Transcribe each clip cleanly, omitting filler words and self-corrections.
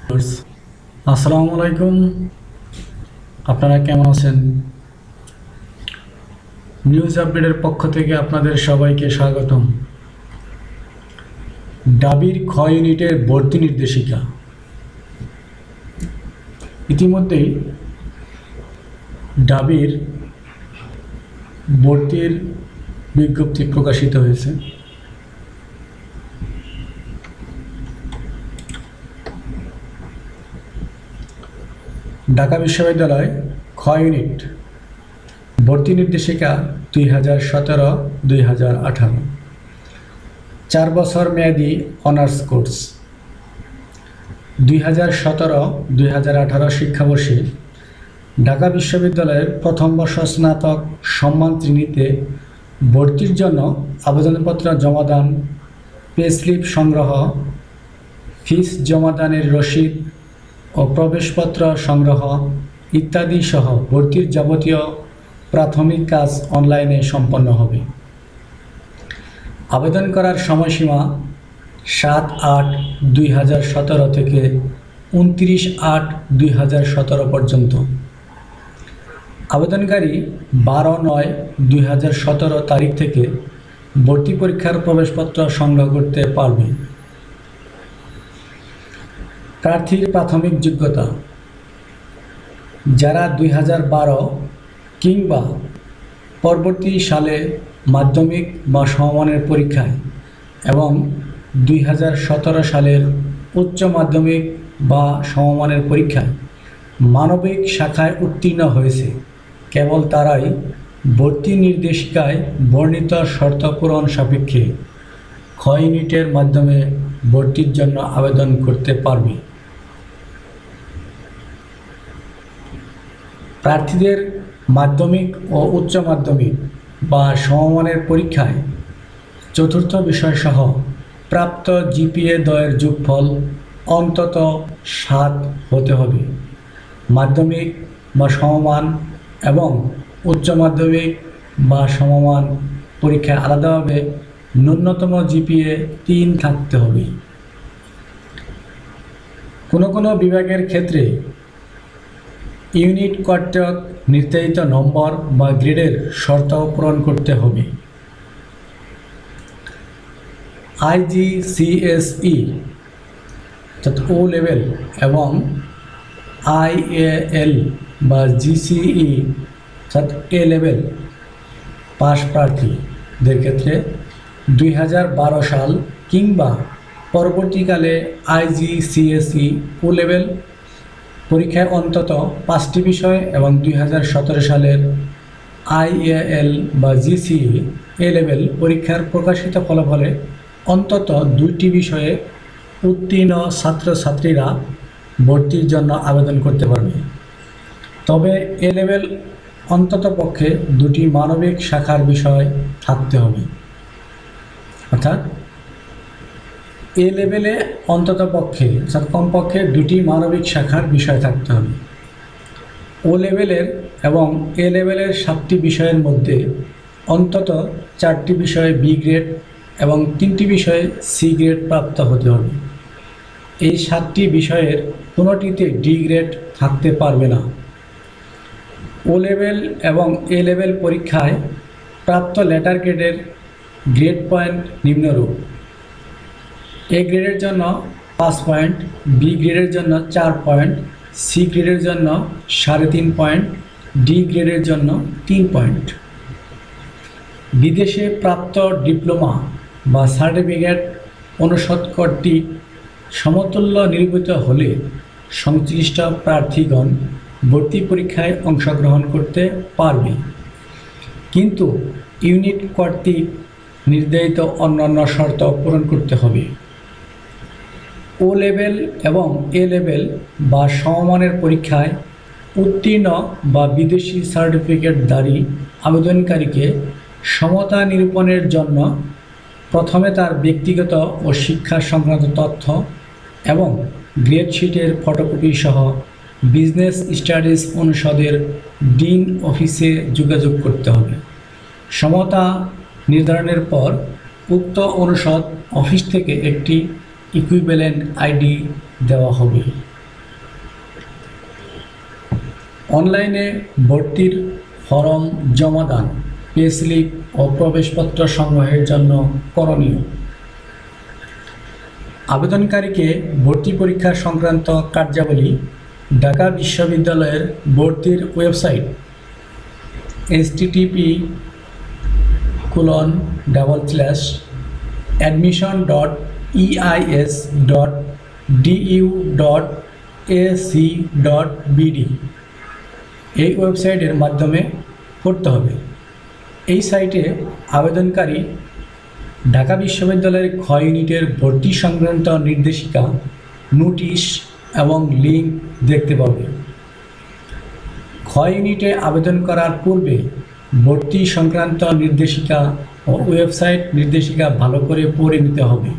আসসালামু আলাইকুম, আপনারা কেমন আছেন? নিউজ আপডেটের পক্ষ থেকে আপনাদের সবাইকে স্বাগতম। ডাবির খ ইউনিটের ভর্তি নির্দেশিকা ইতিমধ্যেই ডাবির ভর্তির বিজ্ঞপ্তি প্রকাশিত হয়েছে। ঢাকা বিশ্ববিদ্যালয় খ ইউনিট ভর্তি নির্দেশিকা 2017-2018 4 বছর মেয়াদী অনার্স কোর্স 2017-2018 শিক্ষাবর্ষে ঢাকা বিশ্ববিদ্যালয়ের প্রথম বর্ষ স্নাতক সম্মান শ্রেণীতে ভর্তির জন্য আবেদনপত্র জমাদান, পে স্লিপ সংগ্রহ, ফিস জমাদানের রসিদ ও প্রবেশপত্র সংগ্রহ ইত্যাদি সহ ভর্তির যাবতীয় প্রাথমিক কাজ অনলাইনে সম্পন্ন হবে। আবেদন করার সময়সীমা 7/8/2017 থেকে 29/8/2017 পর্যন্ত। আবেদনকারী 12/9/2017 তারিখ থেকে ভর্তি পরীক্ষার প্রবেশপত্র সংগ্রহ করতে পারবে। প্রার্থীর প্রাথমিক যোগ্যতা: যারা 2012 কিংবা পরবর্তী সালে মাধ্যমিক বা সমমানের পরীক্ষায় এবং 2017 সালের উচ্চ মাধ্যমিক বা সমমানের পরীক্ষায় মানবিক শাখায় উত্তীর্ণ হয়েছে, কেবল তারাই ভর্তি নির্দেশিকায় বর্ণিত শর্ত পূরণ সাপেক্ষে খ ইউনিটের মাধ্যমে ভর্তির জন্য আবেদন করতে পারবে। প্রার্থীদের মাধ্যমিক ও উচ্চ মাধ্যমিক বা সমমানের পরীক্ষায় চতুর্থ বিষয়সহ প্রাপ্ত জিপিএ দ্বয়ের যোগফল অন্তত 7 হতে হবে। মাধ্যমিক বা সমমান এবং উচ্চ মাধ্যমিক বা সমমান পরীক্ষায় আলাদাভাবে ন্যূনতম জিপিএ 3 থাকতে হবে। কোনো বিভাগের ক্ষেত্রে ইউনিট কর্তৃক নির্ধারিত নম্বর বা গ্রেডের শর্ত পূরণ করতে হবে। IGCSE ও লেভেল এবং IAL বা GCE এ লেভেল পাস প্রার্থীদের ক্ষেত্রে 2012 সাল কিংবা পরবর্তীকালে IGCSE ও লেভেল পরীক্ষায় অন্তত 5টি বিষয় এবং 2017 সালের IAL বা GCE এ লেভেল পরীক্ষার প্রকাশিত ফলাফলে অন্তত 2টি বিষয়ে উত্তীর্ণ ছাত্রছাত্রীরা ভর্তির জন্য আবেদন করতে পারবে। তবে এ লেভেল অন্তত পক্ষে 2টি মানবিক শাখার বিষয় থাকতে হবে, অর্থাৎ এ লেভেলে অন্তত পক্ষে কমপক্ষে 2টি মানবিক শাখার বিষয় থাকতে হবে। ও লেভেলের এবং এ লেভেলের 7টি বিষয়ের মধ্যে অন্তত 4টি বিষয়ে বি গ্রেড এবং 3টি বিষয়ে সি গ্রেড প্রাপ্ত হতে হবে। এই 7টি বিষয়ের কোনোটিতে ডি গ্রেড থাকতে পারবে না। ও লেভেল এবং এ লেভেল পরীক্ষায় প্রাপ্ত লেটার গ্রেডের গ্রেড পয়েন্ট নিম্নরূপ: এ গ্রেডের জন্য 5 পয়েন্ট, বি গ্রেডের জন্য 4 পয়েন্ট, সি গ্রেডের জন্য 3.5 পয়েন্ট, ডি গ্রেডের জন্য 3 পয়েন্ট। বিদেশে প্রাপ্ত ডিপ্লোমা বা সার্টিফিকেট অনুষদ কর্তৃক সমতুল্য নিরূপিত হলে সংশ্লিষ্ট প্রার্থীগণ ভর্তি পরীক্ষায় অংশগ্রহণ করতে পারবে, কিন্তু ইউনিট কর্তৃক নির্ধারিত অন্যান্য শর্ত পূরণ করতে হবে। ও লেভেল এবং এ লেভেল বা সমমানের পরীক্ষায় উত্তীর্ণ বা বিদেশি সার্টিফিকেটধারী আবেদনকারীকে সমতা নিরূপণের জন্য প্রথমে তার ব্যক্তিগত ও শিক্ষা সংক্রান্ত তথ্য এবং গ্রেড শিটের ফটোকপি সহ বিজনেস স্টাডিজ অনুষদের ডিন অফিসে যোগাযোগ করতে হবে। সমতা নির্ধারণের পর উক্ত অনুষদ অফিস থেকে একটি ইকুইভ্যালেন্ট আইডি দেওয়া হবে। অনলাইনে ভর্তির ফরম জমা দান, পে স্লিপ ও প্রবেশপত্র সংগ্রহের জন্য করণীয়। আবেদনকারীকে ভর্তি পরীক্ষা সংক্রান্ত কার্যাবলী ঢাকা বিশ্ববিদ্যালয়ের ভর্তির ওয়েবসাইট http://admission.eis.du.ac.bd এই ওয়েবসাইটের মাধ্যমে করতে হবে। এই সাইটে আবেদনকারী ঢাকা বিশ্ববিদ্যালয়ের খ ইউনিটের ভর্তি সংক্রান্ত নির্দেশিকা, নোটিশ এবং লিঙ্ক দেখতে পাবে। খ ইউনিটে আবেদন করার পূর্বে ভর্তি সংক্রান্ত নির্দেশিকা ও ওয়েবসাইট নির্দেশিকা ভালো করে পড়ে নিতে হবে।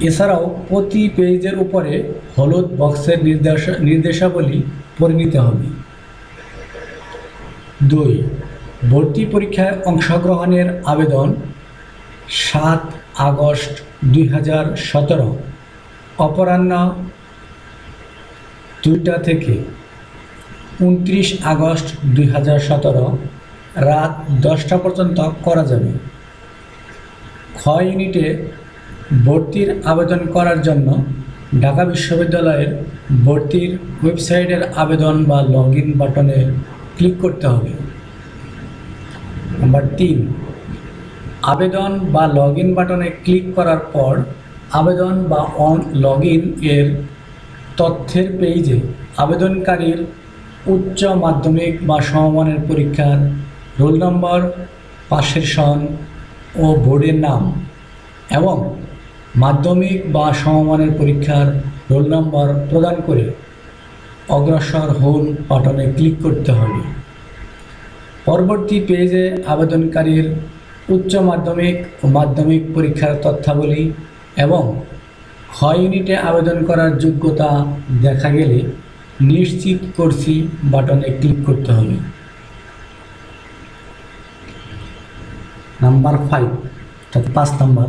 এছাড়াও প্রতি পেজের উপরে হলুদ বক্সের নির্দেশাবলী পড়ে নিতে হবে। 2. ভর্তি পরীক্ষায় অংশগ্রহণের আবেদন 7 আগস্ট 2017 অপরাহ্ন 2টা থেকে 29 আগস্ট 2017 রাত 10টা পর্যন্ত করা যাবে। খ ইউনিটে ভর্তির আবেদন করার জন্য ঢাকা বিশ্ববিদ্যালয়ের ভর্তির ওয়েবসাইটের আবেদন বা লগ ইন বাটনে ক্লিক করতে হবে। নাম্বার 3, আবেদন বা লগ ইন বাটনে ক্লিক করার পর আবেদন বা লগ ইন এর তথ্যের পেজে আবেদনকারীর উচ্চ মাধ্যমিক বা সমমানের পরীক্ষার রোল নম্বর, পাশের সন ও বোর্ডের নাম এবং মাধ্যমিক বা সমমানের পরীক্ষার রোল নম্বর প্রদান করে অগ্রসর হন বাটনে ক্লিক করতে হবে। পরবর্তী পেজে আবেদনকারীর উচ্চ মাধ্যমিক ও মাধ্যমিক পরীক্ষার তথ্যাবলী এবং খ ইউনিটে আবেদন করার যোগ্যতা দেখা গেলে নিশ্চিত করছি বাটনে ক্লিক করতে হবে। নাম্বার 5 অর্থাৎ 5 নম্বর,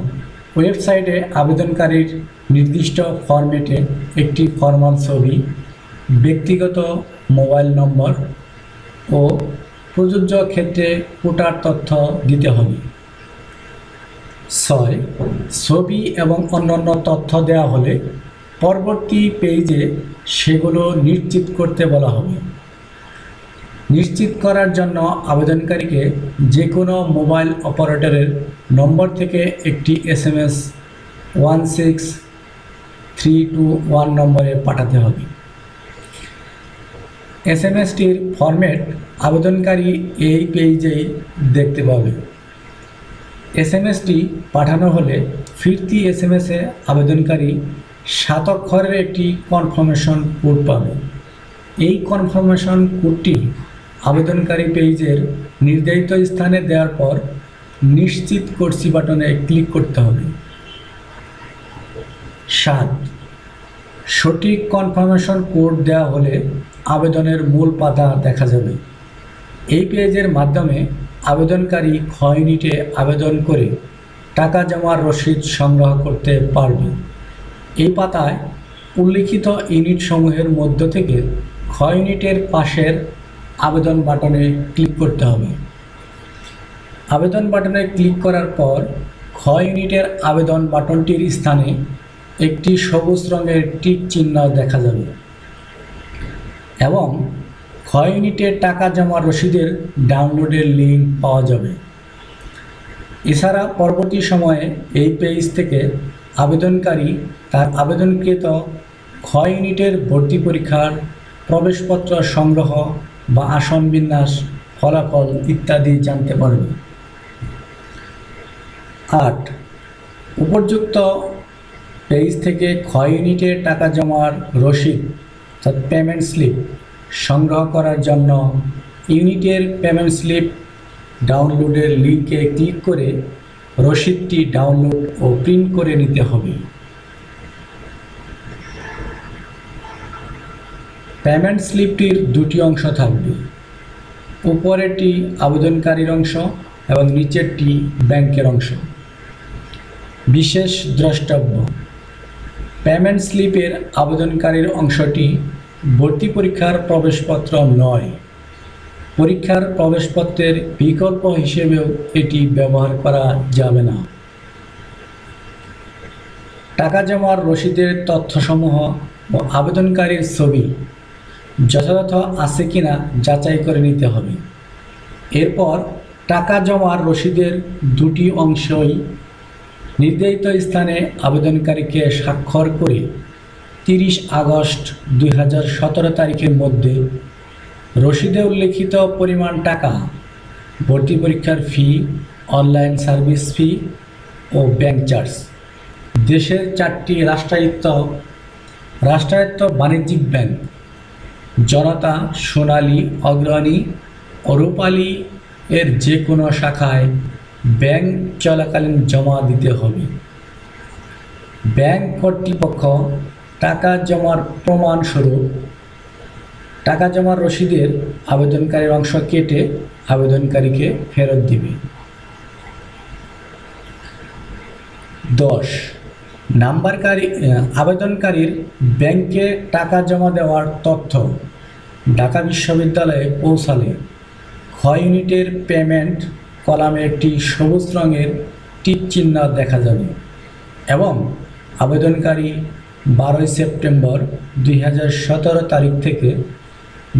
ওয়েবসাইটে আবেদনকারীর নির্দিষ্ট ফরম্যাটে একটি ফরমাল ছবি, ব্যক্তিগত মোবাইল নম্বর ও প্রযোজ্য ক্ষেত্রে কোটার তথ্য দিতে হবে। 6, ছবি এবং অন্যান্য তথ্য দেওয়া হলে পরবর্তী পেজে সেগুলো নিশ্চিত করতে বলা হবে। নিশ্চিত করার জন্য আবেদনকারীকে যে কোনো মোবাইল অপারেটরের নম্বর থেকে একটি SMS 16321 নম্বরে পাঠাতে হবে। SMS-টির ফরম্যাট আবেদনকারী এই পেজেই দেখতে পাবে। SMS-টি পাঠানো হলে ফিরতি SMS-এ আবেদনকারী 7 অক্ষরের একটি কনফার্মেশন কোড পাবে। এই কনফার্মেশন কোডটি আবেদনকারী পেজের নির্ধারিত স্থানে দেওয়ার পর নিশ্চিত করছি বাটনে ক্লিক করতে হবে। 7, সঠিক কনফার্মেশন কোড দেওয়া হলে আবেদনের মূল পাতা দেখা যাবে। এই পেজের মাধ্যমে আবেদনকারী খ ইউনিটে আবেদন করে টাকা জমার রসিদ সংগ্রহ করতে পারবে। এই পাতায় উল্লিখিত ইউনিটসমূহের মধ্য থেকে খ ইউনিটের পাশের আবেদন বাটনে ক্লিক করতে হবে। আবেদন বাটনে ক্লিক করার পর খ ইউনিটের আবেদন বাটনটির স্থানে একটি সবুজ রঙের টিক চিহ্ন দেখা যাবে এবং খ ইউনিটের টাকা জমা রসিদের ডাউনলোডের লিঙ্ক পাওয়া যাবে। এছাড়া পরবর্তী সময়ে এই পেজ থেকে আবেদনকারী তার আবেদনকৃত খ ইউনিটের ভর্তি পরীক্ষার প্রবেশপত্র সংগ্রহ বা আসন বিন্যাস, ফলাফল ইত্যাদি জানতে পারবে। 8, উপযুক্ত পেজ থেকে খ ইউনিটের টাকা জমার রসিদ অর্থাৎ পেমেন্ট স্লিপ সংগ্রহ করার জন্য ইউনিটের পেমেন্ট স্লিপ ডাউনলোডের লিঙ্কে ক্লিক করে রসিদটি ডাউনলোড ও প্রিন্ট করে নিতে হবে। পেমেন্ট স্লিপটির দুটি অংশ থাকবে, উপরেরটি আবেদনকারীর অংশ এবং নিচেরটি ব্যাংকের অংশ। বিশেষ দ্রষ্টব্য, পেমেন্ট স্লিপের আবেদনকারীর অংশটি ভর্তি পরীক্ষার প্রবেশপত্র নয়। পরীক্ষার প্রবেশপত্রের বিকল্প হিসেবেও এটি ব্যবহার করা যাবে না। টাকা জমার রসিদের তথ্যসমূহ ও আবেদনকারীর ছবি যথাযথ আছে কিনা যাচাই করে নিতে হবে। এরপর টাকা জমার রসিদের দুটি অংশই নির্ধারিত স্থানে আবেদনকারীকে স্বাক্ষর করে 30 আগস্ট 2017 তারিখের মধ্যে রসিদে উল্লেখিত পরিমাণ টাকা, ভর্তি পরীক্ষার ফি, অনলাইন সার্ভিস ফি ও ব্যাংক চার্জ দেশের 4টি রাষ্ট্রায়ত্ত বাণিজ্যিক ব্যাংক জনতা, সোনালী, অগ্রণী ও রূপালী এর যে কোনো শাখায় ব্যাংক চলাকালীন জমা দিতে হবে। ব্যাংক কর্তৃপক্ষ টাকা জমার প্রমাণস্বরূপ টাকা জমার রসিদের আবেদনকারীর অংশ কেটে আবেদনকারীকে ফেরত দিবে। 10 আবেদনকারীর ব্যাংকে টাকা জমা দেওয়ার তথ্য ঢাকা বিশ্ববিদ্যালয়ে পৌঁছালে খ ইউনিটের পেমেন্ট কলামে একটি সবুজ রঙের টিক চিহ্ন দেখা যাবে এবং আবেদনকারী 12 সেপ্টেম্বর 2017 তারিখ থেকে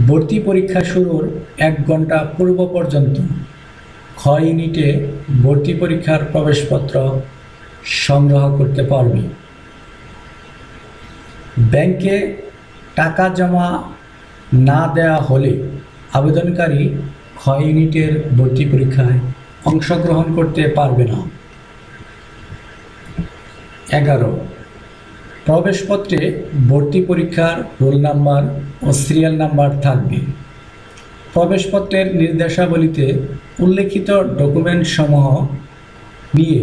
ভর্তি পরীক্ষা শুরুর 1 ঘন্টা পূর্ব পর্যন্ত খ ইউনিটে ভর্তি পরীক্ষার প্রবেশপত্র সংগ্রহ করতে পারবে। ব্যাংকে টাকা জমা না দেওয়া হলে আবেদনকারী খ ইউনিটের ভর্তি পরীক্ষায় অংশগ্রহণ করতে পারবে না। 11 প্রবেশপত্রে ভর্তি পরীক্ষার রোল নাম্বার ও সিরিয়াল নাম্বার থাকবে। প্রবেশপত্রের নির্দেশাবলীতে উল্লেখিত ডকুমেন্টসমূহ নিয়ে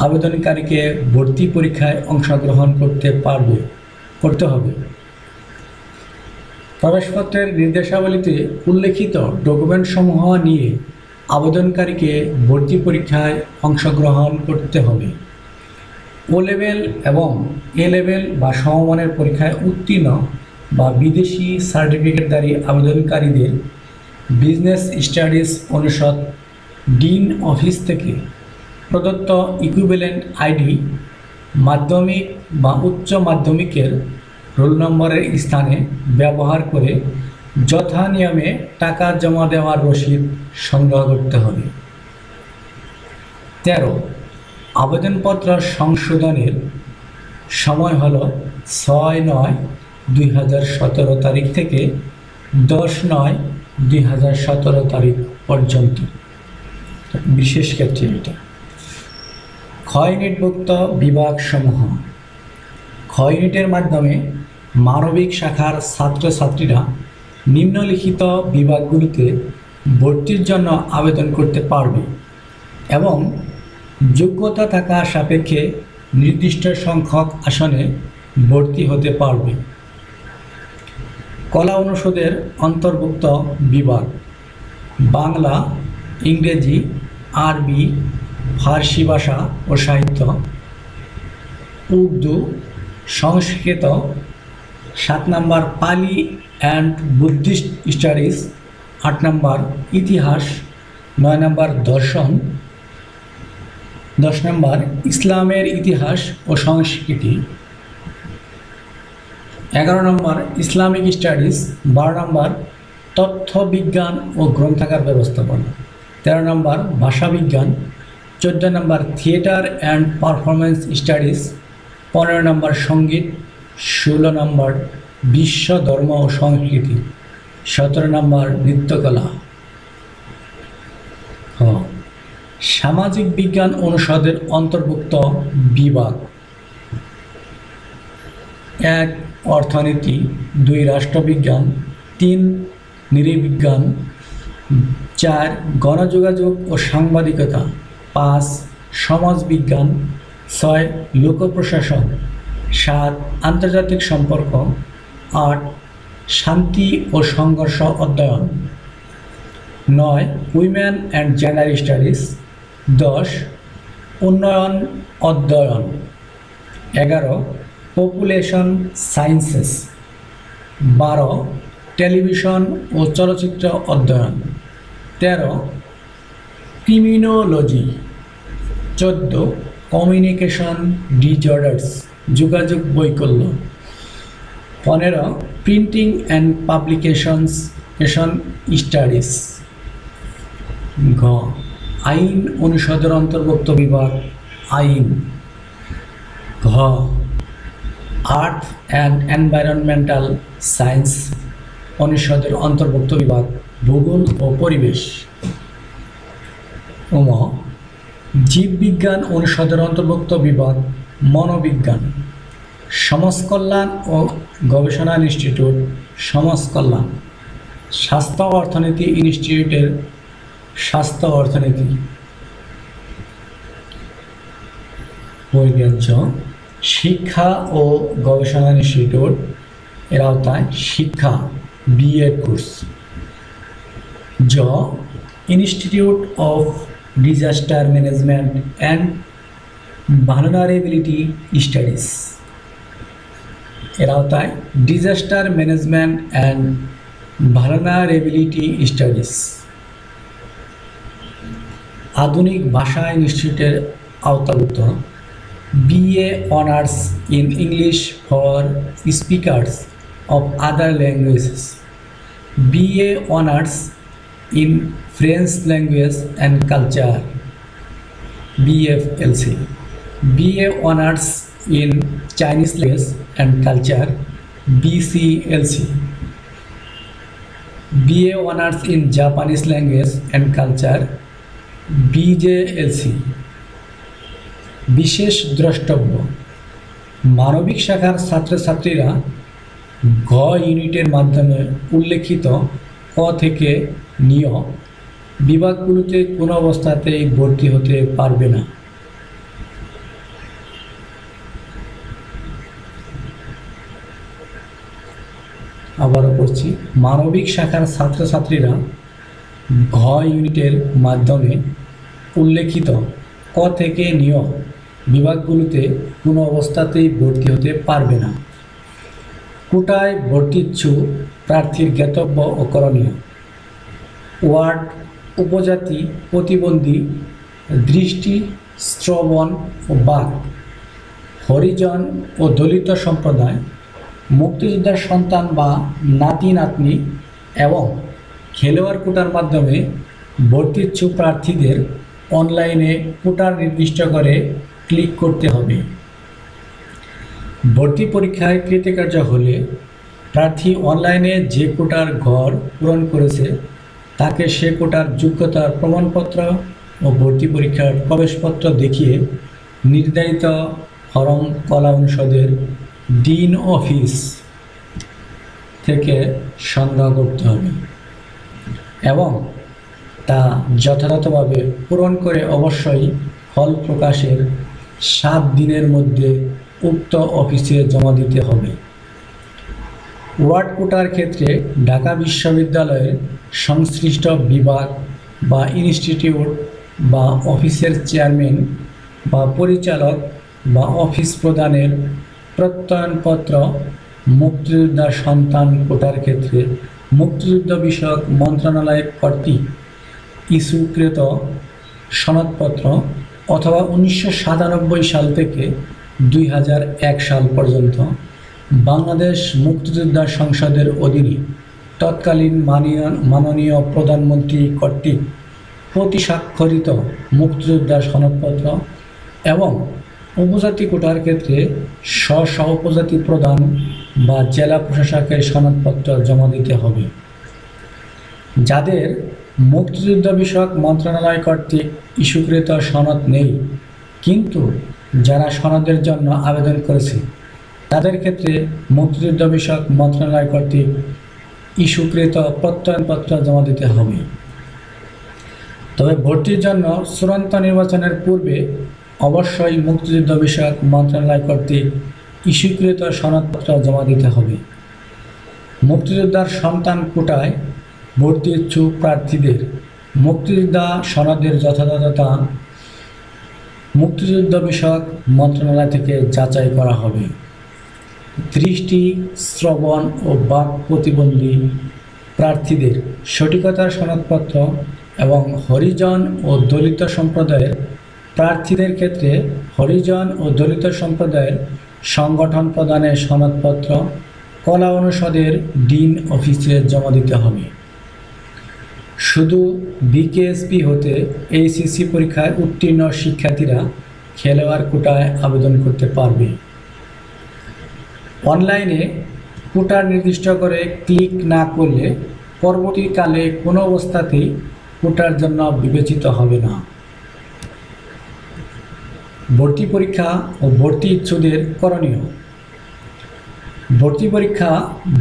আবেদনকারীকে ভর্তি পরীক্ষায় অংশগ্রহণ করতে হবে। প্রবেশপত্রের নির্দেশাবলীতে উল্লেখিত ডকুমেন্টসমূহ নিয়ে আবেদনকারীকে ভর্তি পরীক্ষায় অংশগ্রহণ করতে হবে। ও লেভেল এবং এ লেভেল বা সমমানের পরীক্ষায় উত্তীর্ণ বা বিদেশি সার্টিফিকেটধারী আবেদনকারীদের বিজনেস স্টাডিজ অনুষদ ডিন অফিস থেকে প্রদত্ত ইকুইভ্যালেন্ট আইডি মাধ্যমিক বা উচ্চ মাধ্যমিকের রোল নম্বরের স্থানে ব্যবহার করে যথা নিয়মে টাকা জমা দেওয়ার রসিদ সংগ্রহ করতে হবে। 13 আবেদনপত্র সংশোধনের সময় হল 6/9/2017 তারিখ থেকে 10/9/2017 তারিখ পর্যন্ত। বিশেষ ক্ষেত্রে এটা খ ইউনিটভুক্ত বিভাগসমূহ খ ইউনিটের মাধ্যমে মানবিক শাখার ছাত্রছাত্রীরা নিম্নলিখিত বিভাগগুলিতে ভর্তির জন্য আবেদন করতে পারবে এবং যোগ্যতা থাকা সাপেক্ষে নির্দিষ্ট সংখ্যক আসনে ভর্তি হতে পারবে। কলা অনুষদের অন্তর্ভুক্ত বিভাগ বাংলা, ইংরেজি, আরবি, ফার্সি ভাষা ও সাহিত্য, উর্দু, সংস্কৃত, 7 নম্বর পালি অ্যান্ড বুদ্ধিস্ট স্টাডিজ, 8 নম্বর ইতিহাস, 9 নম্বর দর্শন, 10 নম্বর ইসলামের ইতিহাস ও সংস্কৃতি, 11 নম্বর ইসলামিক স্টাডিজ, 12 নম্বর তথ্য বিজ্ঞান ও গ্রন্থাগার ব্যবস্থাপনা, 13 নম্বর ভাষাবিজ্ঞান, 14 নম্বর থিয়েটার অ্যান্ড পারফরমেন্স স্টাডিজ, 15 নম্বর সঙ্গীত, 16 নম্বর বিশ্ব ধর্ম ও সংস্কৃতি, 17 নম্বর নৃত্যকলা। সামাজিক বিজ্ঞান অনুষদের অন্তর্ভুক্ত বিভাগ 1 অর্থনীতি, 2 রাষ্ট্রবিজ্ঞান, 3 নৃবিজ্ঞান, 4 গণযোগাযোগ ও সাংবাদিকতা, 5 সমাজবিজ্ঞান, 6 লোকপ্রশাসন, 7 আন্তর্জাতিক সম্পর্ক, 8 শান্তি ও সংঘর্ষ অধ্যয়ন, 9 উইমেন অ্যান্ড জেন্ডার স্টাডিজ, 10 উন্নয়ন অধ্যয়ন, 11 পপুলেশন সায়েন্সেস, 12 টেলিভিশন ও চলচ্চিত্র অধ্যয়ন, 13 ক্রিমিনোলজি, 14 কমিউনিকেশন ডিসঅর্ডার্স যোগাযোগ বৈকল্য, 15 প্রিন্টিং অ্যান্ড পাবলিকেশনস স্টাডিজ। ঘ আইন অনুষদের অন্তর্ভুক্ত বিভাগ আইন। ঘ আর্থ অ্যান্ড এনভায়রনমেন্টাল সায়েন্স অনুষদের অন্তর্ভুক্ত বিভাগ ভূগোল ও পরিবেশ। ম জীববিজ্ঞান অনুষদের অন্তর্ভুক্ত বিভাগ মনোবিজ্ঞান। সমাজ কল্যাণ ও গবেষণা ইনস্টিটিউট সমাজ কল্যাণ। স্বাস্থ্য অর্থনীতি ইনস্টিটিউটের স্বাস্থ্য অর্থনীতি। বৈজ্ঞানিক শিক্ষা ও গবেষণা ইনস্টিটিউট এর আওতায় শিক্ষা BEd course. The institute of disaster management and vulnerability studies এর আওতায় disaster management and vulnerability studies. আধুনিক ভাষা ইনস্টিটিউটের আওতাভুক্ত BA honours in English for speakers of other languages, BA honours in French language and culture BFLC, BA honours in Chinese language and culture BCLC, BA honours in Japanese language and culture BJLC। বিশেষ দ্রষ্টব্য: মানবিক শাখার ছাত্রছাত্রীরা ঘ ইউনিটের মাধ্যমে উল্লেখিত ক থেকে নিয় বিভাগগুলোতে কোনো অবস্থাতেই ভর্তি হতে পারবে না। আবারও পড়ছি, মানবিক শাখার ছাত্রছাত্রীরা ঘ ইউনিটের মাধ্যমে উল্লেখিত ক থেকে নিয় বিভাগগুলোতে কোনো অবস্থাতেই ভর্তি হতে পারবে না। কোটায় ভর্তিচ্ছুক প্রার্থীর জ্ঞাতব্য ও করণীয়: ওয়ার্ড, উপজাতি, প্রতিবন্ধী, দৃষ্টি, শ্রবণ ও বাক, হরিজন ও দলিত সম্প্রদায়, মুক্তিযোদ্ধার সন্তান বা নাতি নাতনি এবং খেলোয়াড় কোটার মাধ্যমে ভর্তিচ্ছুক প্রার্থীদের অনলাইনে কোটা নির্দিষ্ট করে ক্লিক করতে হবে। ভর্তি পরীক্ষায় কৃতকার্য হলে প্রার্থী অনলাইনে যে কোটার ঘর পূরণ করেছে তাকে সে কোটার যোগ্যতার প্রমাণপত্র ও ভর্তি পরীক্ষার প্রবেশপত্র দেখিয়ে নির্ধারিত ফরম কলা অনুষদের ডিন অফিস থেকে সংগ্রহ করতে হবে এবং তা যথাযথভাবে পূরণ করে অবশ্যই ফল প্রকাশের 7 দিনের মধ্যে উক্ত অফিসে জমা দিতে হবে। ওয়ার্ড কোটার ক্ষেত্রে ঢাকা বিশ্ববিদ্যালয়ের সংশ্লিষ্ট বিভাগ বা ইনস্টিটিউট বা অফিসের চেয়ারম্যান বা পরিচালক বা অফিস প্রদানের প্রত্যয়নপত্র মুক্তিযোদ্ধার সন্তান কোটার ক্ষেত্রে মুক্তিযুদ্ধ বিষয়ক মন্ত্রণালয় কর্তৃক ইস্যুকৃত সনদপত্র অথবা 1997 সাল থেকে 2001 সাল পর্যন্ত বাংলাদেশ মুক্তিযোদ্ধা সংসদের অধীনে তৎকালীন মাননীয় প্রধানমন্ত্রী কর্তৃক প্রতিস্বাক্ষরিত মুক্তিযোদ্ধার সনদপত্র এবং উপজাতি কোটার ক্ষেত্রে স্ব উপজাতি প্রধান বা জেলা প্রশাসকের সনদপত্র জমা দিতে হবে। যাদের মুক্তিযুদ্ধ বিষয়ক মন্ত্রণালয় কর্তৃক ইস্যুকৃত সনদ নেই কিন্তু যারা সনদের জন্য আবেদন করেছে তাদের ক্ষেত্রে মুক্তিযুদ্ধ বিষয়ক মন্ত্রণালয় কর্তৃক ইস্যুকৃত প্রত্যয়নপত্র জমা দিতে হবে। তবে ভর্তির জন্য চূড়ান্ত নির্বাচনের পূর্বে অবশ্যই মুক্তিযুদ্ধ বিষয়ক মন্ত্রণালয় কর্তৃক ইস্যুকৃত সনদপত্র জমা দিতে হবে। মুক্তিযোদ্ধার সন্তান কোটায় ভর্তি ইচ্ছুক প্রার্থীদের মুক্তিযোদ্ধা সনদের যথাযথতা মুক্তিযুদ্ধ বিষয়ক মন্ত্রণালয় থেকে যাচাই করা হবে। দৃষ্টি, শ্রবণ ও বাক প্রতিবন্ধী প্রার্থীদের সঠিকতার সনদপত্র এবং হরিজন ও দলিত সম্প্রদায়ের প্রার্থীদের ক্ষেত্রে হরিজন ও দলিত সম্প্রদায়ের সংগঠন প্রদানের সনদপত্র কলা অনুষদের ডিন অফিসে জমা দিতে হবে। শুধু বিকেএসপি হতে এইচএসসি পরীক্ষায় উত্তীর্ণ শিক্ষার্থীরা খেলোয়াড় কোটায় আবেদন করতে পারবে। অনলাইনে কোটা নির্দিষ্ট করে ক্লিক না করলে পরবর্তীকালে কোনো অবস্থাতেই কোটার জন্য বিবেচিত হবে না। ভর্তি পরীক্ষা ও ভর্তি ইচ্ছুকদের করণীয়। ভর্তি পরীক্ষা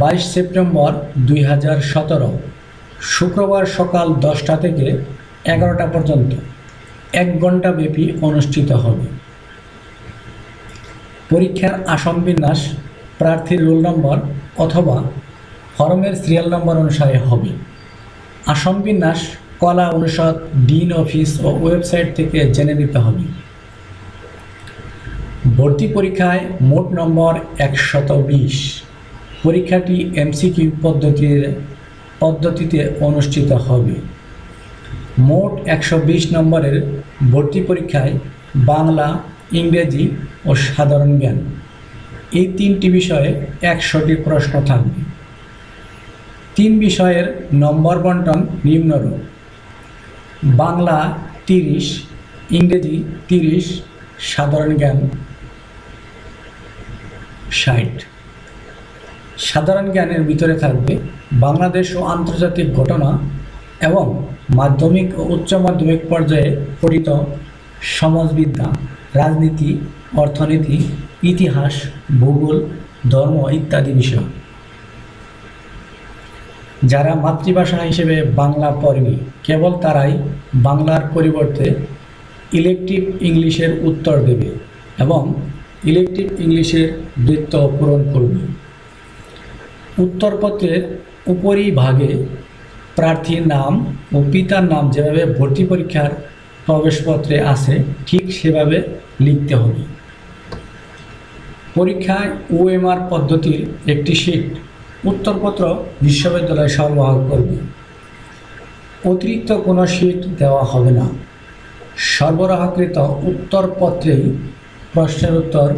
22 সেপ্টেম্বর 2017 শুক্রবার সকাল 10টা থেকে 11টা পর্যন্ত 1 ঘণ্টা ব্যাপী অনুষ্ঠিত হবে। পরীক্ষার আসন বিন্যাস প্রার্থীর রোল নম্বর অথবা ফরমের সিরিয়াল নম্বর অনুসারে হবে। আসন বিন্যাস কলা অনুষদ ডিন অফিস ও ওয়েবসাইট থেকে জেনে নিতে হবে। ভর্তি পরীক্ষায় মোট নম্বর 120। পরীক্ষাটি এমসিকিউ পদ্ধতিতে অনুষ্ঠিত হবে। মোট 120 নম্বরের ভর্তি পরীক্ষায় বাংলা, ইংরেজি ও সাধারণ জ্ঞান এই 3টি বিষয়ে 100টি প্রশ্ন থাকবে। 3 বিষয়ের নম্বর বন্টন নিম্নরূপ: বাংলা 30, ইংরেজি 30, সাধারণ জ্ঞান 60। সাধারণ জ্ঞানের ভিতরে থাকবে বাংলাদেশ ও আন্তর্জাতিক ঘটনা এবং মাধ্যমিক ও উচ্চ মাধ্যমিক পর্যায়ে পঠিত সমাজবিদ্যা, রাজনীতি, অর্থনীতি, ইতিহাস, ভূগোল, ধর্ম ইত্যাদি বিষয়। যারা মাতৃভাষা হিসেবে বাংলা পড়েনি কেবল তারাই বাংলার পরিবর্তে ইলেকটিভ ইংলিশের উত্তর দেবে এবং ইলেকটিভ ইংলিশের বৃত্ত পূরণ করবে। উত্তরপত্রের উপরিভাগে প্রার্থীর নাম ও পিতার নাম যেভাবে ভর্তি পরীক্ষার প্রবেশপত্রে আছে ঠিক সেভাবে লিখতে হবে। পরীক্ষায় ওএমআর পদ্ধতির একটি শীট উত্তরপত্র বিশ্ববিদ্যালয় সরবরাহ করবে। অতিরিক্ত কোনো শীট দেওয়া হবে না। সরবরাহকৃত উত্তরপত্রেই প্রশ্নের উত্তর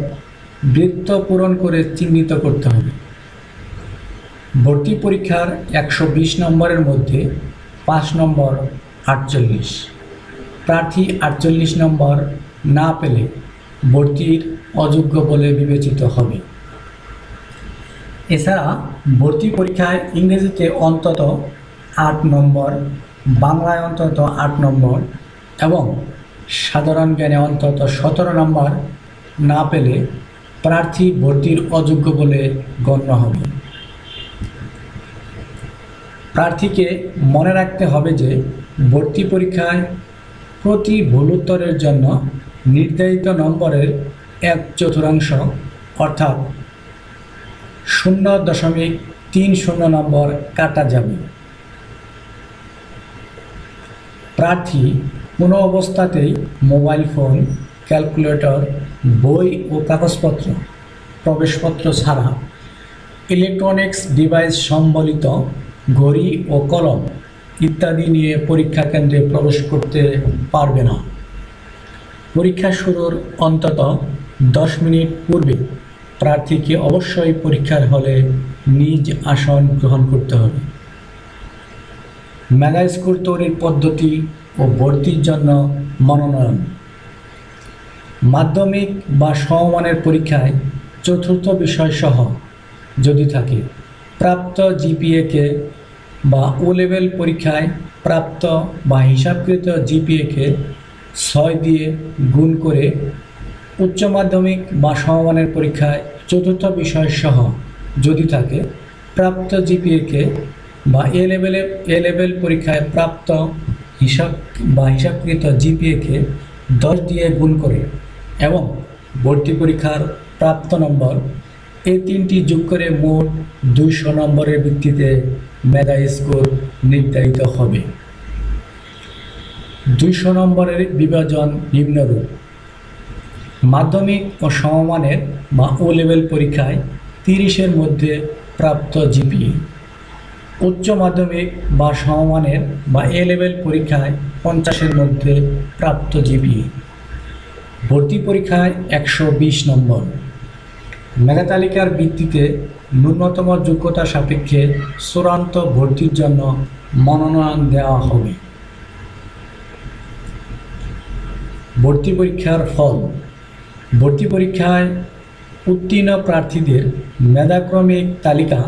বৃত্ত পূরণ করে চিহ্নিত করতে হবে। ভর্তি পরীক্ষার 120 নম্বরের মধ্যে 5 নম্বর 48। প্রার্থী 48 নম্বর না পেলে ভর্তির অযোগ্য বলে বিবেচিত হবে। এছাড়া ভর্তি পরীক্ষায় ইংরেজিতে অন্তত 8 নম্বর, বাংলায় অন্তত 8 নম্বর এবং সাধারণ জ্ঞানে অন্তত 17 নম্বর না পেলে প্রার্থী ভর্তির অযোগ্য বলে গণ্য হবে। প্রার্থীকে মনে রাখতে হবে যে ভর্তি পরীক্ষায় প্রতি ভুল উত্তরের জন্য নির্ধারিত নম্বরের 1/4 অর্থাৎ 0.30 নম্বর কাটা যাবে। প্রার্থী কোনো অবস্থাতেই মোবাইল ফোন, ক্যালকুলেটর, বই ও কাগজপত্র, প্রবেশপত্র ছাড়া ইলেকট্রনিক্স ডিভাইস সম্বলিত ঘড়ি ও কলম ইত্যাদি নিয়ে পরীক্ষা কেন্দ্রে প্রবেশ করতে পারবে না। পরীক্ষা শুরুর অন্তত 10 মিনিট পূর্বে প্রার্থীকে অবশ্যই পরীক্ষার হলে নিজ আসন গ্রহণ করতে হবে। মেগা স্কোর তৈরির পদ্ধতি ও ভর্তির জন্য মনোনয়ন। মাধ্যমিক বা সমমানের পরীক্ষায় চতুর্থ বিষয়সহ যদি থাকে প্রাপ্ত জিপিএকে বা ও লেভেল পরীক্ষায় প্রাপ্ত বা হিসাবকৃত জিপিএকে 6 দিয়ে গুণ করে উচ্চ মাধ্যমিক বা সমমানের পরীক্ষায় চতুর্থ বিষয়সহ যদি থাকে প্রাপ্ত জিপিএকে বা এ লেভেল পরীক্ষায় প্রাপ্ত হিসাবকৃত জিপিএকে 10 দিয়ে গুণ করে এবং ভর্তি পরীক্ষার প্রাপ্ত নম্বর এই 3টি যোগ করে মোট 200 নম্বরের ভিত্তিতে মেগা স্কোর নির্ধারিত হবে। 200 নম্বরের বিভাজন নিম্নরূপ: মাধ্যমিক ও সমমানের বা ও লেভেল পরীক্ষায় 30-এর মধ্যে প্রাপ্ত জিপিএ, উচ্চ মাধ্যমিক বা সমমানের বা এ লেভেল পরীক্ষায় 50-এর মধ্যে প্রাপ্ত জিপিএ, ভর্তি পরীক্ষায় 120 নম্বর, মেধা তালিকার ভিত্তিতে ন্যূনতম যোগ্যতা সাপেক্ষে চূড়ান্ত ভর্তির জন্য মনোনয়ন দেওয়া হবে। ভর্তি পরীক্ষার ফল। ভর্তি পরীক্ষায় উত্তীর্ণ প্রার্থীদের মেধাক্রমিক তালিকা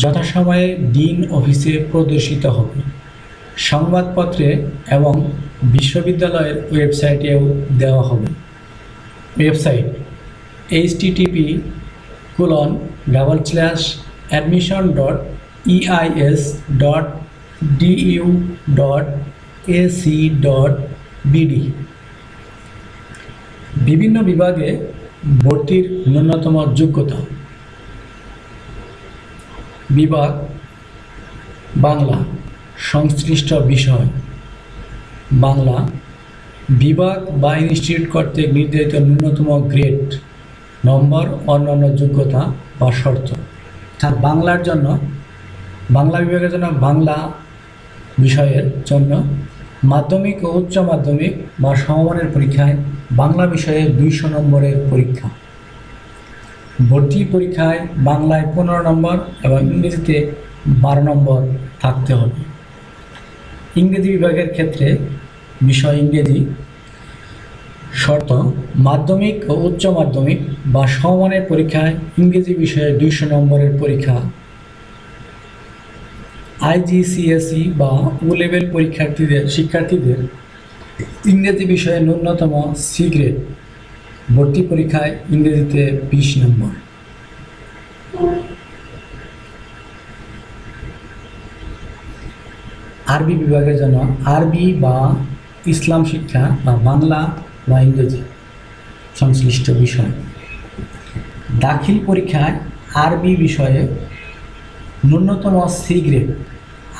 যথাসময়ে ডিন অফিসে প্রদর্শিত হবে। সংবাদপত্রে এবং বিশ্ববিদ্যালয়ের ওয়েবসাইটেও দেওয়া হবে। Website http://admission.eis.du.ac.bd। বিভিন্ন বিভাগে ভর্তির ন্যূনতম যোগ্যতা। বিভাগ: বাংলা, সংশ্লিষ্ট বিষয় বাংলা। বিভাগ বা ইনস্টিটিউট কর্তৃক নির্ধারিত ন্যূনতম গ্রেড, নম্বর, অন্যান্য যোগ্যতা বা শর্ত। তার বাংলার জন্য, বাংলা বিভাগের জন্য বাংলা বিষয়ের জন্য মাধ্যমিক ও উচ্চ মাধ্যমিক বা সমমানের পরীক্ষায় বাংলা বিষয়ে 200 নম্বরের পরীক্ষা। ভর্তি পরীক্ষায় বাংলায় 15 নম্বর এবং ইংরেজিতে 12 নম্বর থাকতে হবে। ইংরেজি বিভাগের ক্ষেত্রে বিষয় ইংরেজি। শর্ত: মাধ্যমিক ও উচ্চ মাধ্যমিক বা সমমানের পরীক্ষায় ইংরেজি বিষয়ে 200 নম্বরের পরীক্ষা। IGCSE বা ও লেভেল শিক্ষার্থীদের ইংরেজি বিষয়ে ন্যূনতম সি গ্রেড। ভর্তি পরীক্ষায় ইংরেজিতে 20 নম্বর। আরবি বিভাগের জন্য আরবি বা ইসলাম শিক্ষা বা বাংলা বা ইংরেজি সংশ্লিষ্ট বিষয়। দাখিল পরীক্ষায় আরবি বিষয়ে ন্যূনতম সি গ্রেড।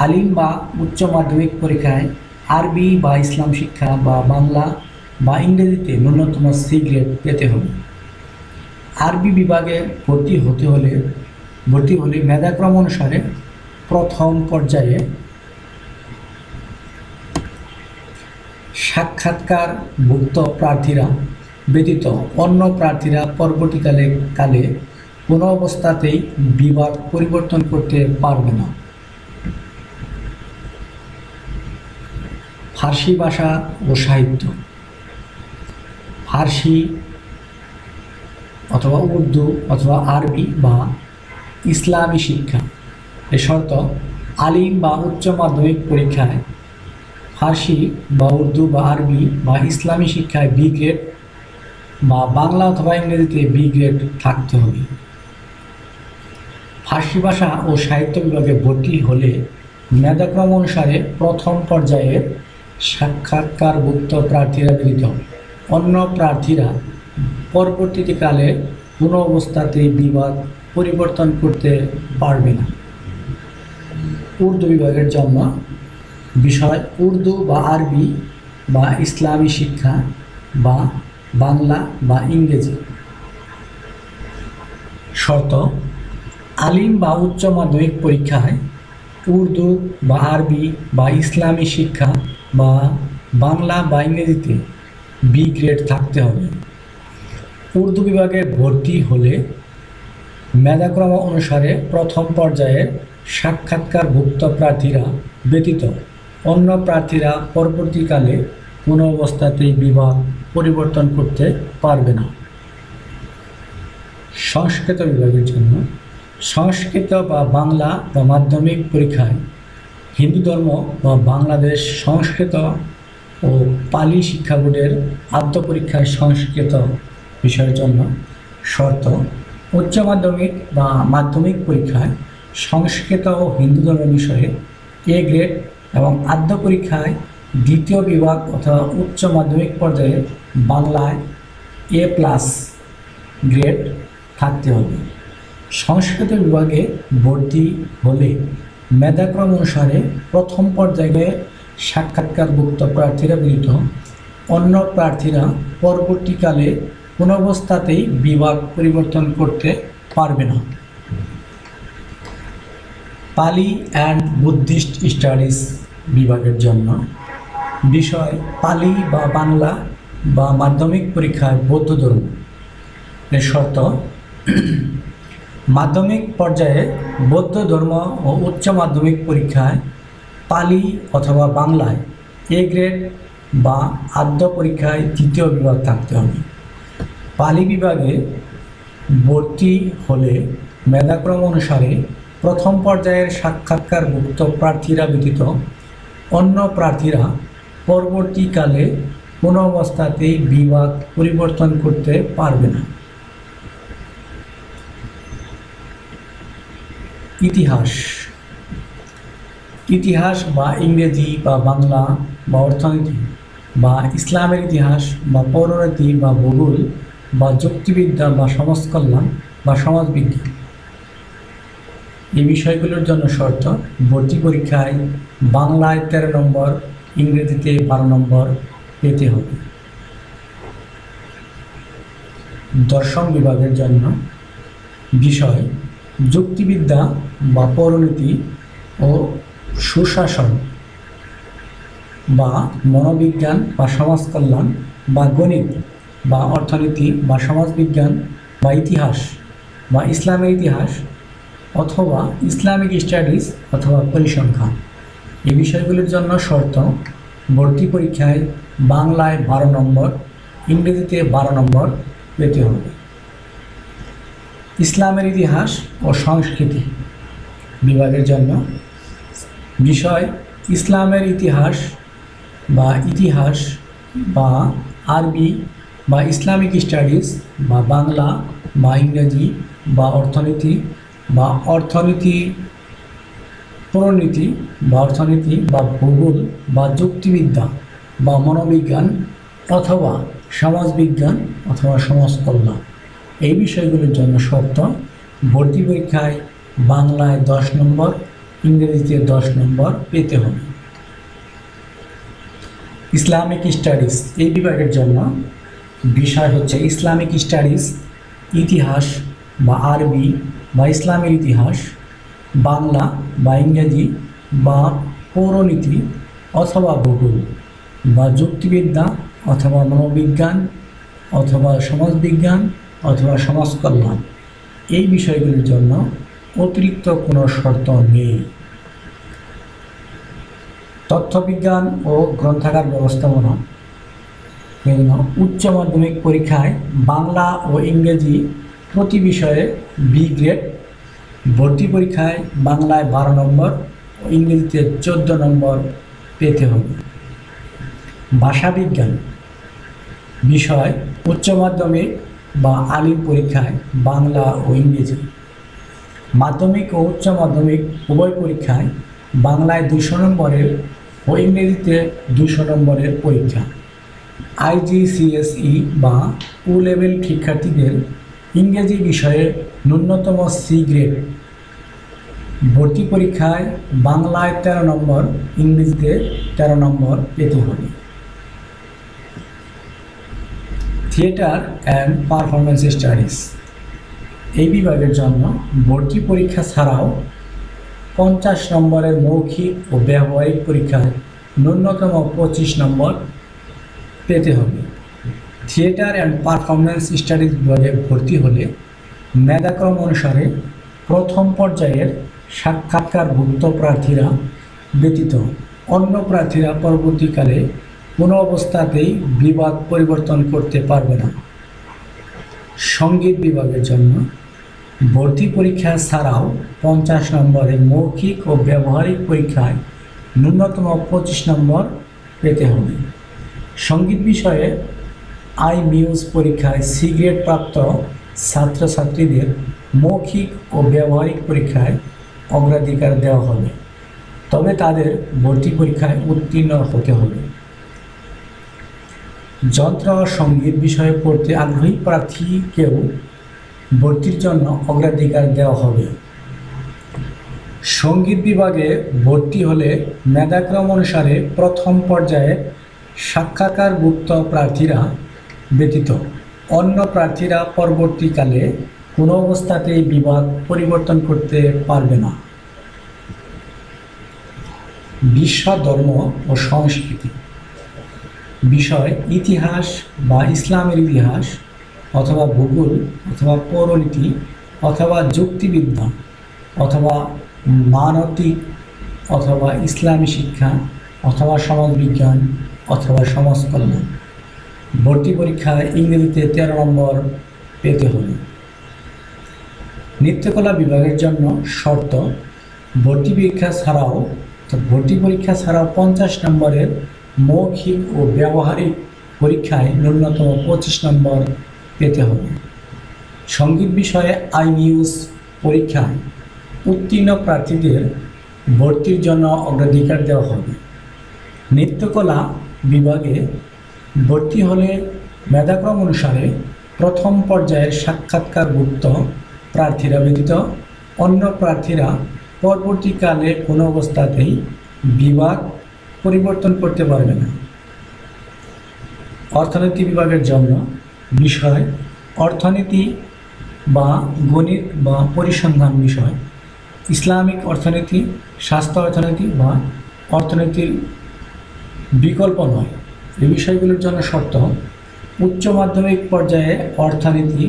আলিম বা উচ্চ মাধ্যমিক পরীক্ষায় আরবি বা ইসলাম শিক্ষা বা বাংলা বা ইংরেজিতে ন্যূনতম সি গ্রেড পেতে হবে। আরবি বিভাগে ভর্তি হলে মেধাক্রম অনুসারে প্রথম পর্যায়ে সাক্ষাৎকারভুক্ত প্রার্থীরা ব্যতীত অন্য প্রার্থীরা পরবর্তীকালে কোনো অবস্থাতেই বিভাগ পরিবর্তন করতে পারবে না। ফার্সি ভাষা ও সাহিত্য, ফার্সি অথবা উর্দু অথবা আরবি বা ইসলামী শিক্ষা। এ শর্ত: আলিম বা উচ্চ মাধ্যমিক পরীক্ষায় ফার্সি বা উর্দু বা আরবি বা ইসলামী শিক্ষায় বি গ্রেড বা বাংলা অথবা ইংরেজিতে বি গ্রেড থাকতে হবে। ফার্সি ভাষা ও সাহিত্য বিভাগে ভর্তি হলে মেধাক্রম অনুসারে প্রথম পর্যায়ের সাক্ষাৎকারভুক্ত প্রার্থীরা ব্যতীত অন্য প্রার্থীরা পরবর্তীকালে কোনো অবস্থাতেই বিভাগ পরিবর্তন করতে পারবে না। উর্দু বিভাগের জন্য বিষয় উর্দু বা আরবি বা ইসলামী শিক্ষা বা বাংলা বা ইংরেজি। শর্ত: আলিম বা উচ্চ মাধ্যমিক পরীক্ষায় উর্দু বা আরবি বা ইসলামী শিক্ষা বা বাংলা বা ইংরেজিতে বি গ্রেড থাকতে হবে। উর্দু বিভাগে ভর্তি হলে মেধাক্রম অনুসারে প্রথম পর্যায়ের সাক্ষাৎকারভুক্ত প্রার্থীরা ব্যতীত অন্য প্রার্থীরা পরবর্তীকালে কোনো অবস্থাতেই বিভাগ পরিবর্তন করতে পারবে না। সংস্কৃত বিভাগের জন্য সংস্কৃত বা বাংলা বা মাধ্যমিক পরীক্ষায় হিন্দু ধর্ম বা বাংলাদেশ সংস্কৃত ও পালি শিক্ষা বোর্ডের আদ্য পরীক্ষায় সংস্কৃত বিষয়ের জন্য শর্ত: উচ্চ মাধ্যমিক বা মাধ্যমিক পরীক্ষায় সংস্কৃত ও হিন্দু ধর্ম বিষয়ে এ গ্রেড এবং আদ্য পরীক্ষায় দ্বিতীয় বিভাগ অথবা উচ্চ মাধ্যমিক পর্যায়ে বাংলায় A+ গ্রেড থাকতে হবে। সংস্কৃত বিভাগে ভর্তি হলে মেধাক্রম অনুসারে প্রথম পর্যায়ে সাক্ষাৎকারভুক্ত প্রার্থীরা ব্যতীত অন্য প্রার্থীরা পরবর্তীকালে কোনো অবস্থাতেই বিভাগ পরিবর্তন করতে পারবে না। পালি অ্যান্ড বুদ্ধিস্ট স্টাডিজ বিভাগের জন্য বিষয় পালি বা বাংলা বা মাধ্যমিক পরীক্ষায় বৌদ্ধ ধর্ম এর শর্ত মাধ্যমিক পর্যায়ে বৌদ্ধ ধর্ম ও উচ্চ মাধ্যমিক পরীক্ষায় পালি অথবা বাংলায় এ গ্রেড বা আদ্য পরীক্ষায় তৃতীয় বিভাগ থাকতে হবে। পালি বিভাগে ভর্তি হলে মেধাক্রম অনুসারে প্রথম পর্যায়ের সাক্ষাৎকারভুক্ত প্রার্থীরা ব্যতীত অন্য প্রার্থীরা পরবর্তীকালে কোনো অবস্থাতেই বিভাগ পরিবর্তন করতে পারবে না। ইতিহাস বা ইংরেজি বা বাংলা বা অর্থনীতি বা ইসলামের ইতিহাস বা পৌরনীতি বা ভূগোল বা যুক্তিবিদ্যা বা সমাজকল্যাণ বা সমাজবিজ্ঞান এই বিষয়গুলোর জন্য শর্ত ভর্তি পরীক্ষায় বাংলায় 13 নম্বর, ইংরেজিতে 12 নম্বর পেতে হবে। দর্শন বিভাগের জন্য বিষয় যুক্তিবিদ্যা বা পৌরনীতি ও সুশাসন বা মনোবিজ্ঞান বা সমাজকল্যাণ বা গণিত বা অর্থনীতি বা সমাজবিজ্ঞান বা ইতিহাস বা ইসলামের ইতিহাস অথবা ইসলামিক স্টাডিজ অথবা পরিসংখ্যান এই বিষয়গুলির জন্য শর্ত ভর্তি পরীক্ষায় বাংলায় 12 নম্বর, ইংরেজিতে 12 নম্বর পেতে হবে। ইসলামের ইতিহাস ও সংস্কৃতি বিভাগের জন্য বিষয় ইসলামের ইতিহাস বা আরবি বা ইসলামিক স্টাডিজ বা বাংলা বা ইংরেজি বা অর্থনীতি পৌরনীতি বা অর্থনীতি বা ভূগোল বা যুক্তিবিদ্যা বা মনোবিজ্ঞান অথবা সমাজবিজ্ঞান অথবা সমাজকল্যাণ এই বিষয়গুলোর জন্য শর্ত ভর্তি পরীক্ষায় বাংলায় 10 নম্বর, ইংরেজিতে 10 নম্বর পেতে হবে। ইসলামিক স্টাডিজ এই বিভাগের জন্য বিষয় হচ্ছে ইসলামিক স্টাডিজ, ইতিহাস বা আরবি বা ইসলামের ইতিহাস, বাংলা বা ইংরেজি বা পৌরনীতি অথবা ভূগোল বা যুক্তিবিদ্যা অথবা মনোবিজ্ঞান অথবা সমাজবিজ্ঞান অথবা সমাজকল্যাণ এই বিষয়গুলির জন্য অতিরিক্ত কোনো শর্ত নেই। তথ্যবিজ্ঞান ও গ্রন্থাগার ব্যবস্থাপনা উচ্চ মাধ্যমিক পরীক্ষায় বাংলা ও ইংরেজি প্রতি বিষয়ে বি গ্রেড, ভর্তি পরীক্ষায় বাংলায় 12 নম্বর ও ইংরেজিতে 14 নম্বর পেতে হবে। ভাষাবিজ্ঞান বিষয় উচ্চ মাধ্যমিক বা আলিম পরীক্ষায় বাংলা ও ইংরেজি, মাধ্যমিক ও উচ্চ মাধ্যমিক উভয় পরীক্ষায় বাংলায় 200 নম্বরের ও ইংরেজিতে 200 নম্বরের পরীক্ষা। IGCSE বা ও লেভেল শিক্ষার্থীদের ইংরেজি বিষয়ে ন্যূনতম সি গ্রেড, ভর্তি পরীক্ষায় বাংলায় 13 নম্বর, ইংরেজিতে 13 নম্বর পেতে হবে। থিয়েটার অ্যান্ড পারফরমেন্স স্টাডিজ এই বিভাগের জন্য ভর্তি পরীক্ষা ছাড়াও 50 নম্বরের মৌখিক ও ব্যবহারিক পরীক্ষায় ন্যূনতম 25 নম্বর পেতে হবে। থিয়েটার অ্যান্ড পারফরমেন্স স্টাডিজ বিভাগে ভর্তি হলে মেধাক্রম অনুসারে প্রথম পর্যায়ের সাক্ষাৎকারভুক্ত প্রার্থীরা ব্যতীত অন্য প্রার্থীরা পরবর্তীকালে কোনো অবস্থাতেই বিভাগ পরিবর্তন করতে পারবে না। সঙ্গীত বিভাগের জন্য ভর্তি পরীক্ষা ছাড়াও 50 নম্বরের মৌখিক ও ব্যবহারিক পরীক্ষায় ন্যূনতম 25 নম্বর পেতে হবে। সঙ্গীত বিষয়ে আইমিউজ পরীক্ষায় সি গ্রেড প্রাপ্ত ছাত্রছাত্রীদের মৌখিক ও ব্যবহারিক পরীক্ষায় অগ্রাধিকার দেওয়া হবে, তবে তাদের ভর্তি পরীক্ষায় উত্তীর্ণ হতে হবে। যন্ত্র ও সঙ্গীত বিষয়ে পড়তে আগ্রহী প্রার্থীকেও ভর্তির জন্য অগ্রাধিকার দেওয়া হবে। সঙ্গীত বিভাগে ভর্তি হলে মেধাক্রম অনুসারে প্রথম পর্যায়ে সাক্ষাৎকারভুক্ত প্রার্থীরা ব্যতীত অন্য প্রার্থীরা পরবর্তীকালে কোনো অবস্থাতেই বিভাগ পরিবর্তন করতে পারবে না। বিশ্ব ধর্ম ও সংস্কৃতি। বিষয় ইতিহাস বা ইসলামের ইতিহাস অথবা ভূগোল অথবা পৌরনীতি অথবা যুক্তিবিদ্যা অথবা মানবিক অথবা ইসলামী শিক্ষা অথবা সমাজবিজ্ঞান অথবা সমাজকল্যাণ। ভর্তি পরীক্ষায় ইংরেজিতে 13 নম্বর পেতে হবে। নৃত্যকলা বিভাগের জন্য শর্ত: ভর্তি পরীক্ষা ছাড়াও 50 নম্বরের মৌখিক ও ব্যবহারিক পরীক্ষায় ন্যূনতম 25 নম্বর পেতে হবে। সঙ্গীত বিষয়ে আইনিউজ পরীক্ষায় উত্তীর্ণ প্রার্থীদের ভর্তির জন্য অগ্রাধিকার দেওয়া হবে। নৃত্যকলা বিভাগে ভর্তি হলে মেধাক্রম অনুসারে প্রথম পর্যায়ের সাক্ষাৎকারভুক্ত প্রার্থীরা ব্যতীত অন্য প্রার্থীরা পরবর্তীকালে কোনো অবস্থাতেই বিভাগ পরিবর্তন করতে পারবে না। অর্থনীতি বিভাগের জন্য বিষয় অর্থনীতি বা গণিত বা পরিসংখ্যান বিষয়, ইসলামিক অর্থনীতি, স্বাস্থ্য অর্থনীতি বা অর্থনীতির বিকল্প নয়। এই বিষয়গুলোর জন্য শর্ত: উচ্চ মাধ্যমিক পর্যায়ে অর্থনীতি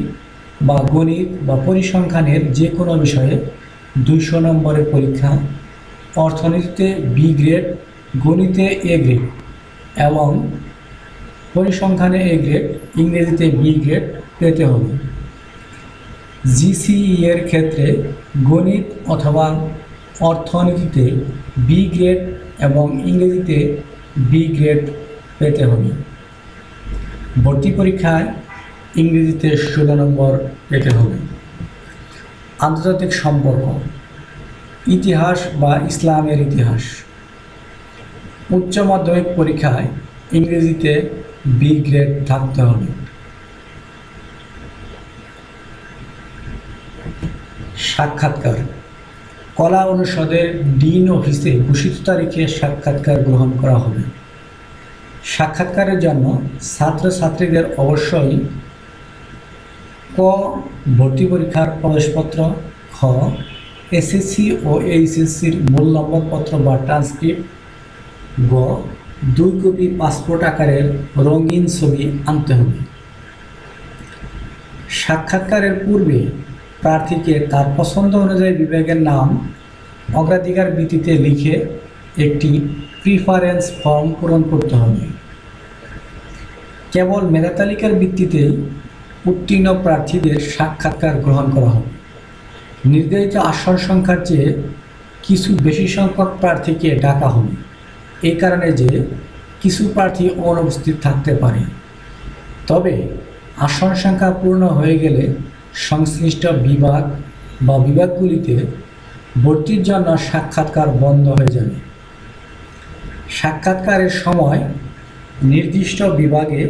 বা গণিত বা পরিসংখ্যানের যে কোনো বিষয়ে 200 নম্বরের পরীক্ষা, অর্থনীতিতে বি গ্রেড, গণিতে এ গ্রেড এবং পরিসংখ্যানে এ গ্রেড, ইংরেজিতে বি গ্রেড পেতে হবে। জিসিই এর ক্ষেত্রে গণিত অথবা অর্থনীতিতে বি গ্রেড এবং ইংরেজিতে বি গ্রেড পেতে হবে। ভর্তি পরীক্ষায় ইংরেজিতে 16 নম্বর পেতে হবে। আন্তর্জাতিক সম্পর্ক, ইতিহাস বা ইসলামের ইতিহাস। উচ্চ মাধ্যমিক পরীক্ষায় ইংরেজিতে বি গ্রেড থাকতে হবে। সাক্ষাৎকার: কলা অনুষদের ডিন অফিসে ঘোষিত তারিখে সাক্ষাৎকার গ্রহণ করা হবে। সাক্ষাৎকারের জন্য ছাত্রছাত্রীদের অবশ্যই ক. ভর্তি পরীক্ষার প্রবেশপত্র, খ. এসএসসি ও এইচএসসির মূল নম্বরপত্র বা ট্রান্সক্রিপ্ট, গ. 2 কপি পাসপোর্ট আকারের রঙিন ছবি আনতে হবে। সাক্ষাৎকারের পূর্বে প্রার্থীকে তার পছন্দ অনুযায়ী বিভাগের নাম অগ্রাধিকার ভিত্তিতে লিখে একটি প্রিফারেন্স ফর্ম পূরণ করতে হবে। কেবল মেধা তালিকার ভিত্তিতেই উত্তীর্ণ প্রার্থীদের সাক্ষাৎকার গ্রহণ করা হবে। নির্ধারিত আসন সংখ্যার চেয়ে কিছু বেশি সংখ্যক প্রার্থীকে ডাকা হবে, এই কারণে যে কিছু প্রার্থী অনুপস্থিত থাকতে পারে। তবে আসন সংখ্যা পূর্ণ হয়ে গেলে সংশ্লিষ্ট বিভাগ বা বিভাগগুলিতে ভর্তির জন্য সাক্ষাৎকার বন্ধ হয়ে যাবে। সাক্ষাৎকারের সময় নির্দিষ্ট বিভাগে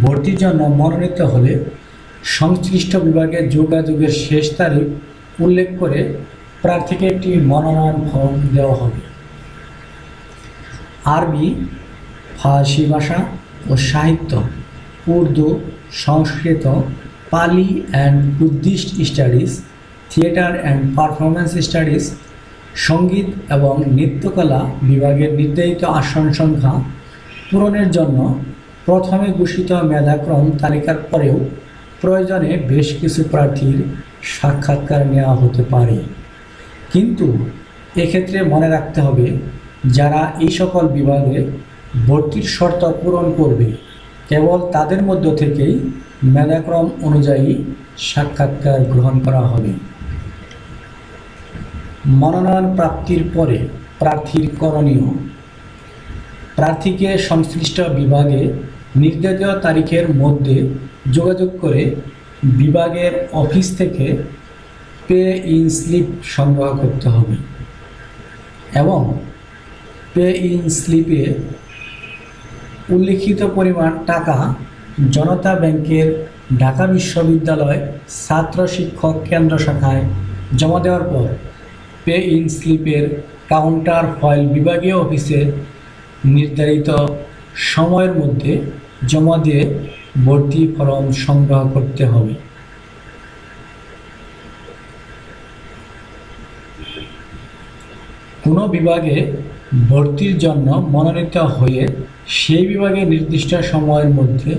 ভর্তির জন্য মনোনীত হলে সংশ্লিষ্ট বিভাগে যোগাযোগের শেষ তারিখ উল্লেখ করে প্রার্থীকে একটি মনোনয়ন ফর্ম দেওয়া হবে। আরবি, ফার্সি ভাষা ও সাহিত্য, উর্দু, সংস্কৃত, পালি and Buddhist studies, theatre and performance studies, সঙ্গীত এবং নৃত্যকলা বিভাগের নির্ধারিত আসন সংখ্যা পূরণের জন্য প্রথমে ঘোষিত মেধাক্রম তালিকার পরেও প্রয়োজনে বেশ কিছু প্রার্থীর সাক্ষাৎকার নেওয়া হতে পারে। কিন্তু এক্ষেত্রে মনে রাখতে হবে, যারা এই সকল বিভাগে ভর্তির শর্ত পূরণ করবে কেবল তাদের মধ্য থেকেই মেধাক্রম অনুযায়ী সাক্ষাৎকার গ্রহণ করা হবে। মনোনয়ন প্রাপ্তির পরে প্রার্থীর করণীয়: প্রার্থীকে সংশ্লিষ্ট বিভাগে নির্ধারিত তারিখের মধ্যে যোগাযোগ করে বিভাগের অফিস থেকে পে ইন স্লিপ সংগ্রহ করতে হবে এবং পে ইন স্লিপে উল্লিখিত পরিমাণ টাকা জনতা ব্যাংকের ঢাকা বিশ্ববিদ্যালয় ছাত্র শিক্ষক কেন্দ্র শাখায় জমা দেওয়ার পর পে ইন স্লিপের কাউন্টার ফয়েল বিভাগীয় অফিসে নির্ধারিত সময়ের মধ্যে জমা দিয়ে ভর্তি ফরম সংগ্রহ করতে হবে। কোনো বিভাগে ভর্তির জন্য মনোনীত হয়ে সেই বিভাগে নির্দিষ্ট সময়ের মধ্যে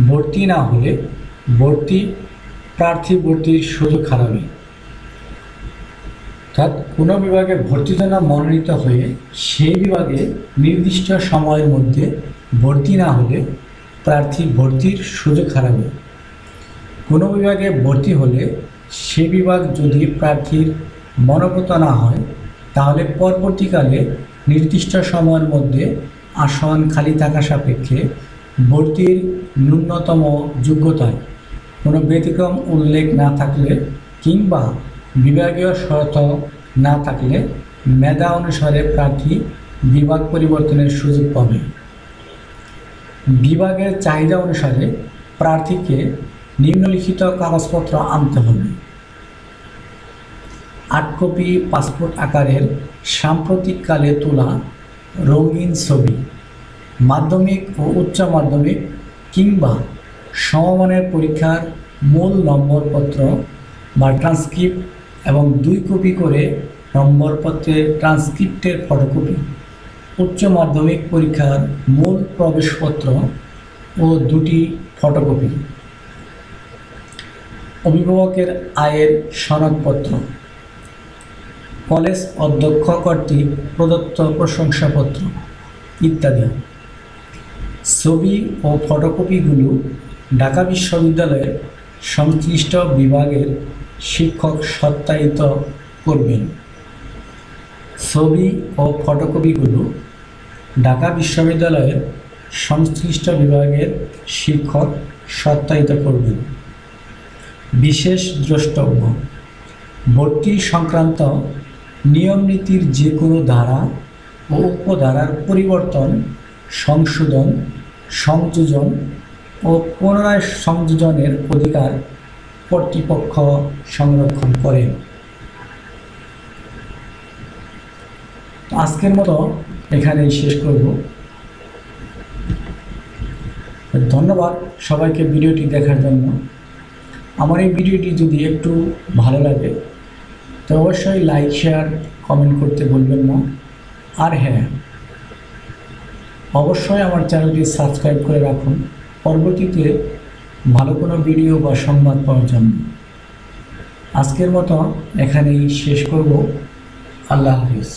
ভর্তি না হলে প্রার্থী ভর্তির সুযোগ হারাবে। অর্থাৎ কোনো বিভাগে ভর্তির জন্য মনোনীত হয়ে সেই বিভাগে নির্দিষ্ট সময়ের মধ্যে ভর্তি না হলে প্রার্থী ভর্তির সুযোগ হারাবে। কোনো বিভাগে ভর্তি হলে সে বিভাগ যদি প্রার্থীর মনোনীত না হয় তাহলে পরবর্তীকালে নির্দিষ্ট সময়ের মধ্যে আসন খালি থাকা সাপেক্ষে ভর্তির ন্যূনতম যোগ্যতায় কোনো ব্যতিক্রম উল্লেখ না থাকলে কিংবা বিভাগীয় শর্ত না থাকলে মেধা অনুসারে প্রার্থী বিভাগ পরিবর্তনের সুযোগ পাবে। বিভাগের চাহিদা অনুসারে প্রার্থীকে নিম্নলিখিত কাগজপত্র আনতে হবে: 8 কপি পাসপোর্ট আকারের সাম্প্রতিককালে তোলা রঙিন ছবি, মাধ্যমিক ও উচ্চ মাধ্যমিক কিংবা সমমানের পরীক্ষার মূল নম্বরপত্র বা ট্রান্সক্রিপ্ট এবং 2 কপি করে নম্বরপত্রের ট্রান্সক্রিপ্টের ফটোকপি, উচ্চ মাধ্যমিক পরীক্ষার মূল প্রবেশপত্র ও 2টি ফটোকপি, অভিভাবকের আয়ের সনদপত্র, কলেজ অধ্যক্ষ কর্তৃক প্রদত্ত প্রশংসাপত্র ইত্যাদি। ছবি ও ফটোকপিগুলো ঢাকা বিশ্ববিদ্যালয়ের সংশ্লিষ্ট বিভাগের শিক্ষক সত্যায়িত করবেন। ছবি ও ফটোকপিগুলো ঢাকা বিশ্ববিদ্যালয়ের সংশ্লিষ্ট বিভাগের শিক্ষক সত্যায়িত করবেন। বিশেষ দ্রষ্টব্য: ভর্তি সংক্রান্ত নিয়মনীতির যে কোনো ধারা ও উপধারার পরিবর্তন, সংশোধন, সংযোজন ও পুনরায় সংযোজনের অধিকার কর্তৃপক্ষ সংরক্ষণ করেন। আজকের মতো এখানেই শেষ করব। ধন্যবাদ সবাইকে ভিডিওটি দেখার জন্য। আমার এই ভিডিওটি যদি একটু ভালো লাগে তো অবশ্যই লাইক, শেয়ার, কমেন্ট করতে ভুলবেন না। আর হ্যাঁ, অবশ্যই আমার চ্যানেলটি সাবস্ক্রাইব করে রাখুন পরবর্তীতে ভালো কোনো ভিডিও বা সংবাদ পাওয়ার জন্য। আজকের মতো এখানেই শেষ করব। আল্লাহ হাফিজ।